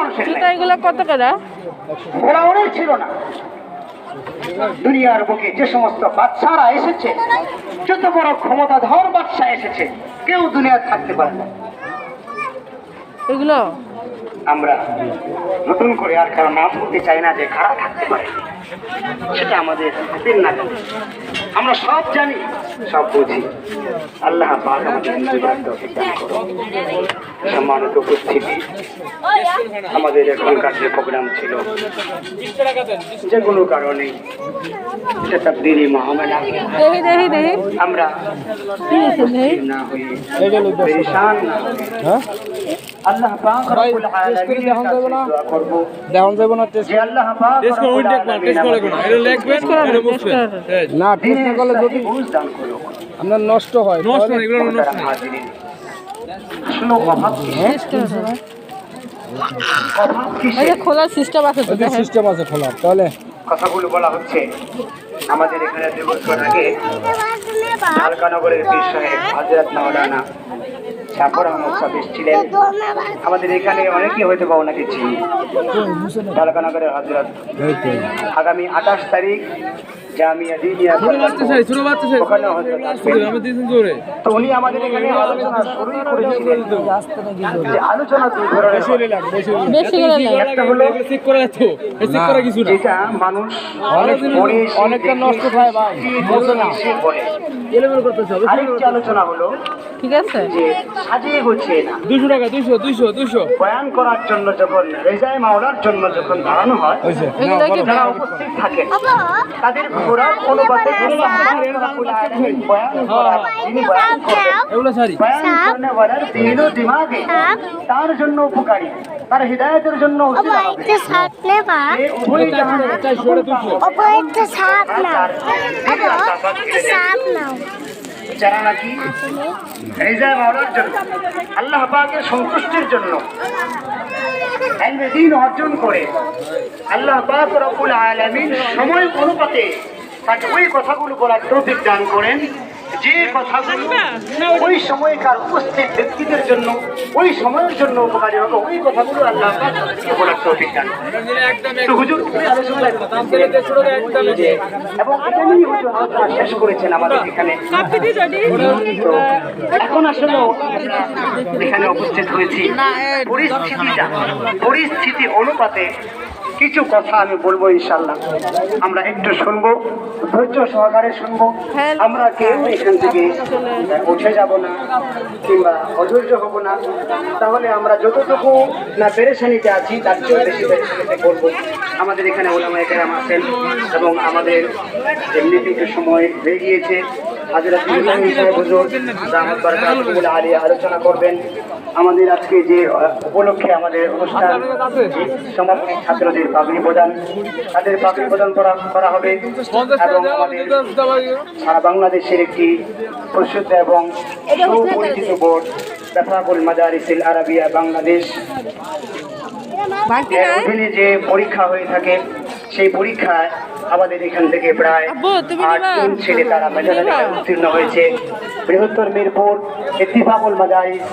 মানুষের নাই। এগুলো কত করে? ফেরাউনের ছিল না। দুনিয়ার বুকে যে সমস্ত বাদশারা এসেছে, যত বড় ক্ষমতাধর বাদশা এসেছে, কেউ দুনিয়া থাকতে পারে না। এগুলো আমরা নতুন করে আর কারো নাম বলতে চাই না যে খারাপ থাকতে পারে, সেটা আমাদের হাতের না। আমরা সব জানি, সব বুঝি। আল্লাহ পাক আমাদের বুঝবার তৌফিক দান করুন। সম্মানিত উপস্থিতি, আমাদের এখনকার যে প্রোগ্রাম ছিল, যে কোনো কারণে এটা তাকদীরে মুহাম্মাদা, দেখি আমরা না হয়ে পেরেশান না হয়ে আল্লাহ পাক রব্বুল আলামিনের কাছে দোয়া করব। দেখান যাবে না টেস্ট যে আল্লাহ পাক টেস্ট করে দেখবেন, টেস্ট করে না এটা লিখবেন এটা বুঝবেন না, টেস্ট না করলে যদি বুঝ দান করো, আপনার নষ্ট হয়, নষ্ট না, এগুলো নষ্ট না। আসলে অভাব কিসের? এই যে খোলার সিস্টেম আছে তো, দেখেন সিস্টেম আছে খোলা, তাহলে কথাগুলো বলা হচ্ছে। আমাদের এখানে 2 বছর আগে ঢালকানগরের পীর সাহেব হযরত মাওলানা জাফর আহমদ সাহেব ছিলেন। আমাদের এখানে অনেকেই হয়তো বা ওনাকে চিনি। ঢালকানগরের হযরত আগামী 28 তারিখ জামিয়া দিনিয়া ওখানে হযরত আসবেন। তো উনি আমাদের এখানে আলোচনা শুরু করেছিলেন। যে আলোচনা দুই ধরনের হয়। বেশি করে লাগে। একটা হলো চেক করে তো চেক করা কিছু না, যেটা মানুষ অনেকটা নষ্ট হয় ভাই, বলতো না সে বলে। এলেবেল করতেছে হবে। আরেকটি আলোচনা হলো ঠিক আছে, যে সাজিয়ে গুছিয়ে না 200 টাকা 200 বয়ান করার জন্য যখন রেজায়ে মাওলার জন্য যখন দাঁড়ানো হয়, এগুলো কি যারা উপস্থিত থাকে তাদের ঘোরার অনুপাতে বয়ান করার যিনি বয়ান করবেন, এগুলো সারি বয়ান করনে ওয়ালার দিল ও দিমাগে তার জন্য উপকারী, তার হিদায়াতের জন্য উসিলা হবে। এই উভয় জাহানে যারা নাকি রেজায়ে মাওলার জন্য, আল্লাহ পাকের সন্তুষ্টির জন্য ইলমে দ্বীন অর্জন করে, আল্লাহ পাক রব্বুল আলামিন সময় অনুপাতে তাকে ওই কথাগুলো বলার তৌফিক দান করেন, যে কথাগুলো ওই সময়কার উপস্থিত ব্যক্তিদের জন্য, ওই সময়ের জন্য উপকারী হবে, ওই কথাগুলো আল্লাহ পাক তাদেরকে বলার তৌফিক দান করেন। তো হুজুর আলোচনা এবং এটা নিয়ে হুজুর আলোচনা শেষ করেছেন আমাদের এখানে। তো এখন আসলে আমরা এখানে উপস্থিত হয়েছি, পরিস্থিতি অনুপাতে কিছু কথা আমি বলবো ইনশাল্লাহ। আমরা একটু শুনবো, ধৈর্য সহকারে শুনবো। আমরা কেউ এখান থেকে উঠে যাব না কিংবা অধৈর্য হব না। তাহলে আমরা যতটুকু না পেরেশানিতে আছি তার চেয়ে বেশি পেরেশানিতে করবো। আমাদের এখানে ওলামায়ে কেরাম আছেন এবং আমাদের এমনিতে একটু সময় হয়ে গিয়েছে। হযরত ইমাম সাহেব হুজুর দামাত বারাকাতুহুল আলিয়া আলোচনা করবেন। আমাদের আজকে যে উপলক্ষে আমাদের অনুষ্ঠান সমাপনী ছাত্রদের পাগড়ি প্রদান, তাদের পাগড়ি প্রদান করা হবে এবং আমাদের সারা বাংলাদেশের একটি প্রসিদ্ধ এবং সুপরিচিত বোর্ড তাফাকুল মাদারিসিল আরাবিয়া বাংলাদেশ অধীনে যে পরীক্ষা হয়ে থাকে, সেই পরীক্ষায় আমাদের এখান থেকে প্রায় 8 ছেলে তারা মেধাতালিকায় উত্তীর্ণ হয়েছে। বৃহত্তর মিরপুর ইত্তিফাকুল মাদারিস